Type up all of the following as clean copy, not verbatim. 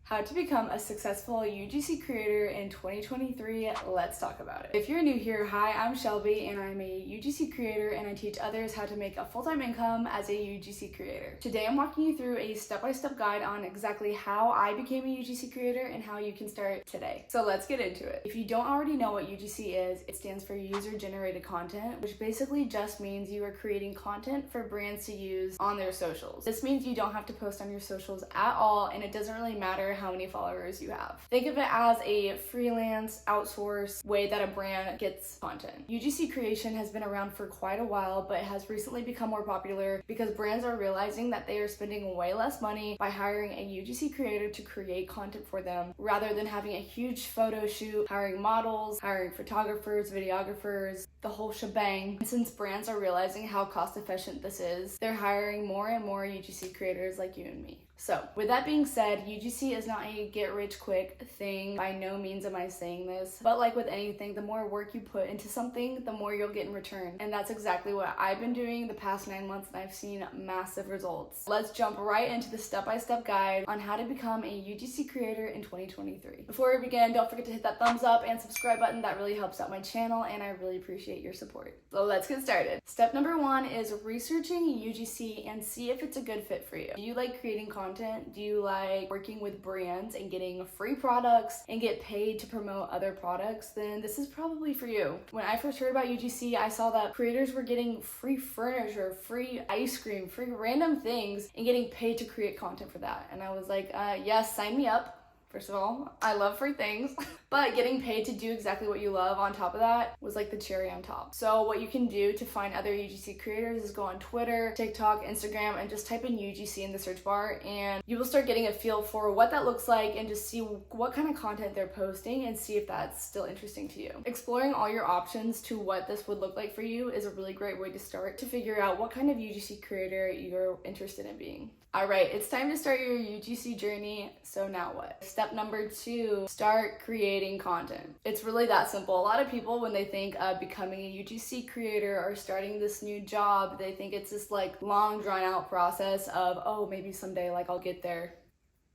How to become a successful UGC creator in 2023, let's talk about it. If you're new here, hi, I'm Shelby and I'm a UGC creator and I teach others how to make a full-time income as a UGC creator. Today I'm walking you through a step-by-step guide on exactly how I became a UGC creator and how you can start today. So let's get into it. If you don't already know what UGC is, it stands for user-generated content, which basically just means you are creating content for brands to use on their socials. This means you don't have to post on your socials at all and it doesn't really matter how many followers you have. Think of it as a freelance, outsourced way that a brand gets content. UGC creation has been around for quite a while, but has recently become more popular because brands are realizing that they are spending way less money by hiring a UGC creator to create content for them, rather than having a huge photo shoot, hiring models, hiring photographers, videographers, the whole shebang. And since brands are realizing how cost efficient this is, they're hiring more and more UGC creators like you and me. So with that being said, UGC is not a get rich quick thing. By no means am I saying this, but like with anything, the more work you put into something, the more you'll get in return. And that's exactly what I've been doing the past 9 months and I've seen massive results. Let's jump right into the step-by-step guide on how to become a UGC creator in 2023. Before we begin, don't forget to hit that thumbs up and subscribe button. That really helps out my channel and I really appreciate your support. So let's get started. Step number 1 is researching UGC and see if it's a good fit for you. Do you like creating content? Do you like working with brands and getting free products and get paid to promote other products? Then this is probably for you. When I first heard about UGC, I saw that creators were getting free furniture, free ice cream, free random things and getting paid to create content for that. And I was like, yes, sign me up. First of all, I love free things, but getting paid to do exactly what you love on top of that was like the cherry on top. So what you can do to find other UGC creators is go on Twitter, TikTok, Instagram, and just type in UGC in the search bar and you will start getting a feel for what that looks like and just see what kind of content they're posting and see if that's still interesting to you. Exploring all your options to what this would look like for you is a really great way to start to figure out what kind of UGC creator you're interested in being. All right, it's time to start your UGC journey. So now what? Step number 2, start creating content. It's really that simple. A lot of people, when they think of becoming a UGC creator or starting this new job, they think it's this like long drawn out process of, oh, maybe someday like I'll get there.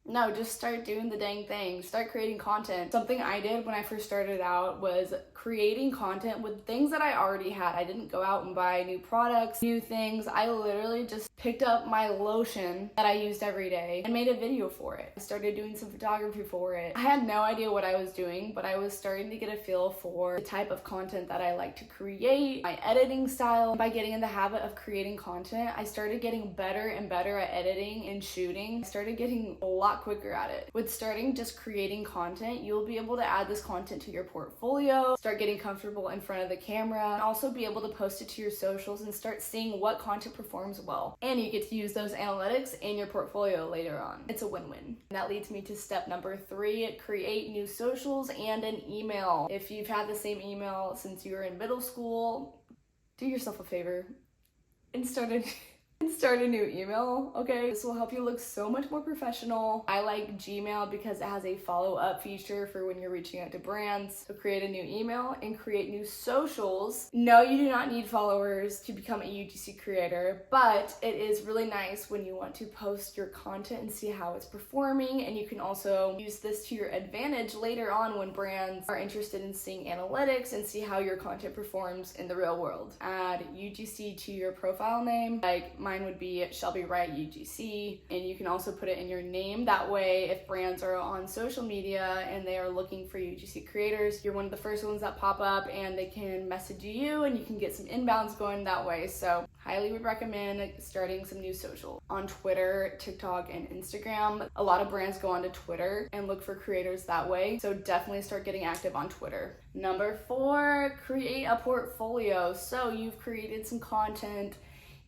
No, just start doing the dang thing. Start creating content. Something I did when I first started out was creating content with things that I already had. I didn't go out and buy new products, new things. I literally just picked up my lotion that I used every day and made a video for it. I started doing some photography for it. I had no idea what I was doing, but I was starting to get a feel for the type of content that I like to create, my editing style. By getting in the habit of creating content, I started getting better and better at editing and shooting. I started getting a lot quicker at it. With starting just creating content, you'll be able to add this content to your portfolio, start getting comfortable in front of the camera, and also be able to post it to your socials and start seeing what content performs well. And you get to use those analytics in your portfolio later on. It's a win-win. And that leads me to step number 3, create new socials and an email. If you've had the same email since you were in middle school, do yourself a favor and start a new email, okay? This will help you look so much more professional. I like Gmail because it has a follow-up feature for when you're reaching out to brands. So create a new email and create new socials. No, you do not need followers to become a UGC creator, but it is really nice when you want to post your content and see how it's performing, and you can also use this to your advantage later on when brands are interested in seeing analytics and see how your content performs in the real world. Add UGC to your profile name, like mine would be Shelby Wright UGC, and you can also put it in your name. That way, if brands are on social media and they are looking for UGC creators, you're one of the first ones that pop up and they can message you and you can get some inbounds going that way. So highly would recommend starting some new social. On Twitter, TikTok, and Instagram, a lot of brands go onto Twitter and look for creators that way. So definitely start getting active on Twitter. Number 4, create a portfolio. So you've created some content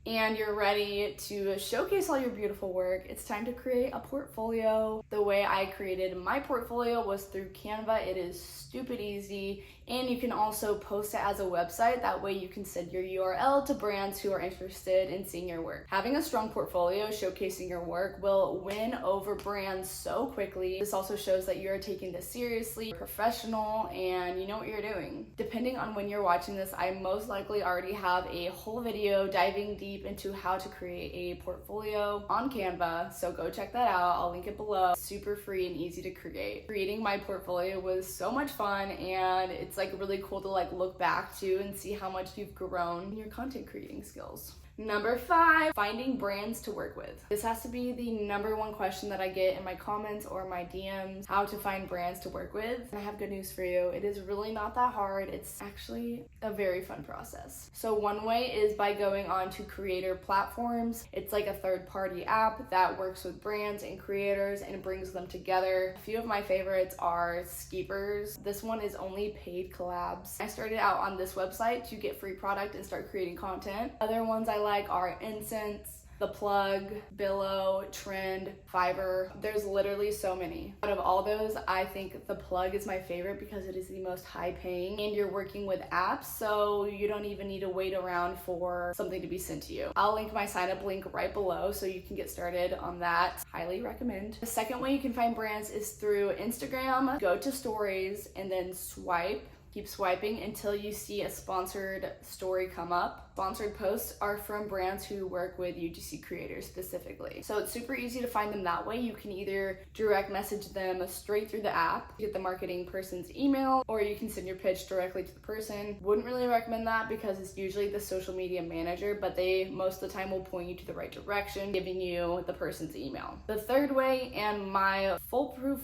and you're ready to showcase all your beautiful work. It's time to create a portfolio. The way I created my portfolio was through Canva. It is stupid easy, and you can also post it as a website. That way you can send your URL to brands who are interested in seeing your work. Having a strong portfolio showcasing your work will win over brands so quickly. This also shows that you're taking this seriously, professional, and you know what you're doing. Depending on when you're watching this, I most likely already have a whole video diving deep deep into how to create a portfolio on Canva, so go check that out. I'll link it below. Super free and easy to create. Creating my portfolio was so much fun, and it's like really cool to like look back to and see how much you've grown in your content creating skills. Number 5, finding brands to work with. This has to be the number one question that I get in my comments or my DMs, how to find brands to work with. And I have good news for you. It is really not that hard. It's actually a very fun process. So one way is by going on to creator platforms. It's like a third-party app that works with brands and creators and brings them together. A few of my favorites are Skeepers. This one is only paid collabs. I started out on this website to get free product and start creating content. Other ones I like are Incense, The Plug, Billow, Trend, Fiverr. There's literally so many. Out of all those, I think The Plug is my favorite because it is the most high paying and you're working with apps, so you don't even need to wait around for something to be sent to you. I'll link my sign up link right below so you can get started on that. Highly recommend. The second way you can find brands is through Instagram. Go to stories and then swipe. Keep swiping until you see a sponsored story come up. Sponsored posts are from brands who work with UGC creators specifically. So it's super easy to find them that way. You can either direct message them straight through the app, get the marketing person's email, or you can send your pitch directly to the person. Wouldn't really recommend that because it's usually the social media manager, but they most of the time will point you to the right direction, giving you the person's email. The third way, and my foolproof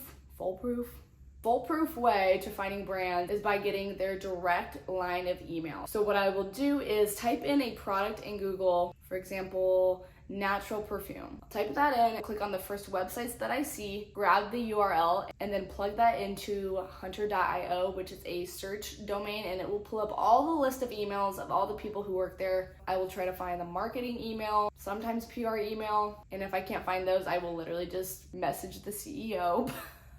way to finding brands, is by getting their direct line of email. So what I will do is type in a product in Google, for example, natural perfume. Type that in, click on the first websites that I see, grab the URL, and then plug that into hunter.io, which is a search domain, and it will pull up all the list of emails of all the people who work there. I will try to find the marketing email, sometimes PR email, and if I can't find those, I will literally just message the CEO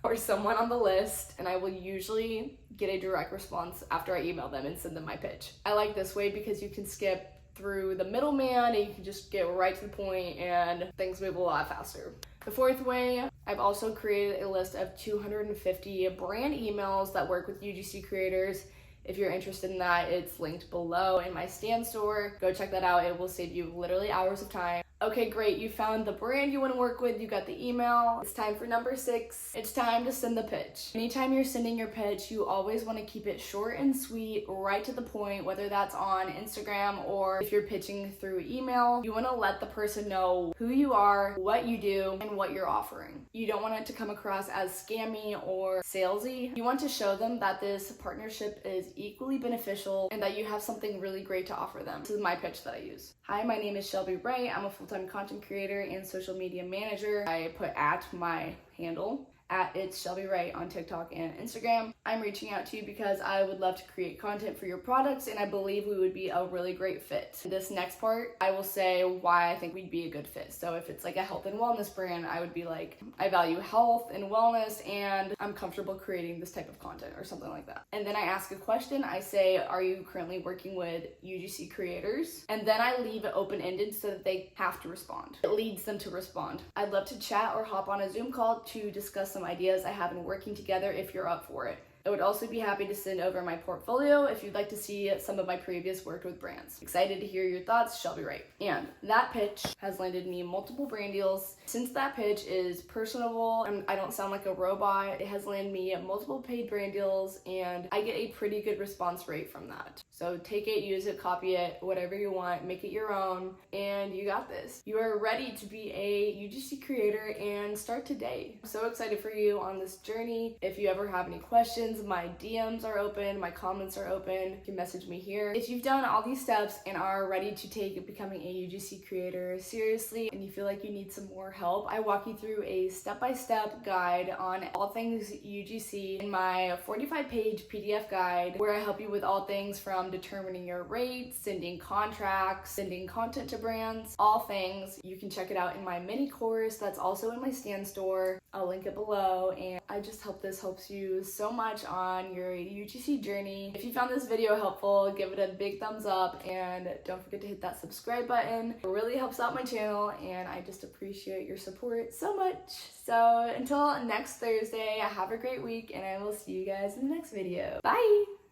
or someone on the list, and I will usually get a direct response after I email them and send them my pitch. I like this way because you can skip through the middleman and you can just get right to the point and things move a lot faster. The fourth way, I've also created a list of 250 brand emails that work with UGC creators. If you're interested in that, it's linked below in my stand store. Go check that out. It will save you literally hours of time. Okay, great. You found the brand you want to work with. You got the email. It's time for number 6. It's time to send the pitch. Anytime you're sending your pitch, you always want to keep it short and sweet, right to the point, whether that's on Instagram or if you're pitching through email. You want to let the person know who you are, what you do, and what you're offering. You don't want it to come across as scammy or salesy. You want to show them that this partnership is equally beneficial and that you have something really great to offer them. This is my pitch that I use. Hi, my name is Shelby Wright. I'm a full-time content creator and social media manager. I put at my handle, at It's Shelby Wright on TikTok and Instagram. I'm reaching out to you because I would love to create content for your products and I believe we would be a really great fit. This next part, I will say why I think we'd be a good fit. So if it's like a health and wellness brand, I would be like, I value health and wellness and I'm comfortable creating this type of content or something like that. And then I ask a question. I say, are you currently working with UGC creators? And then I leave it open-ended so that they have to respond. It leads them to respond. I'd love to chat or hop on a Zoom call to discuss some ideas I have in working together if you're up for it. I would also be happy to send over my portfolio if you'd like to see some of my previous work with brands. Excited to hear your thoughts, Shelby Wright. And that pitch has landed me multiple brand deals. Since that pitch is personable and I don't sound like a robot, it has landed me multiple paid brand deals and I get a pretty good response rate from that. So take it, use it, copy it, whatever you want, make it your own, and you got this. You are ready to be a UGC creator and start today. I'm so excited for you on this journey. If you ever have any questions, my DMs are open, my comments are open. You can message me here. If you've done all these steps and are ready to take becoming a UGC creator seriously and you feel like you need some more help, I walk you through a step-by-step guide on all things UGC in my 45-page PDF guide where I help you with all things from determining your rates, sending contracts, sending content to brands, all things. You can check it out in my mini course that's also in my stand store. I'll link it below, and I just hope this helps you so much on your UGC journey. If you found this video helpful, give it a big thumbs up and don't forget to hit that subscribe button. It really helps out my channel and I just appreciate your support so much. So until next Thursday, have a great week and I will see you guys in the next video. Bye!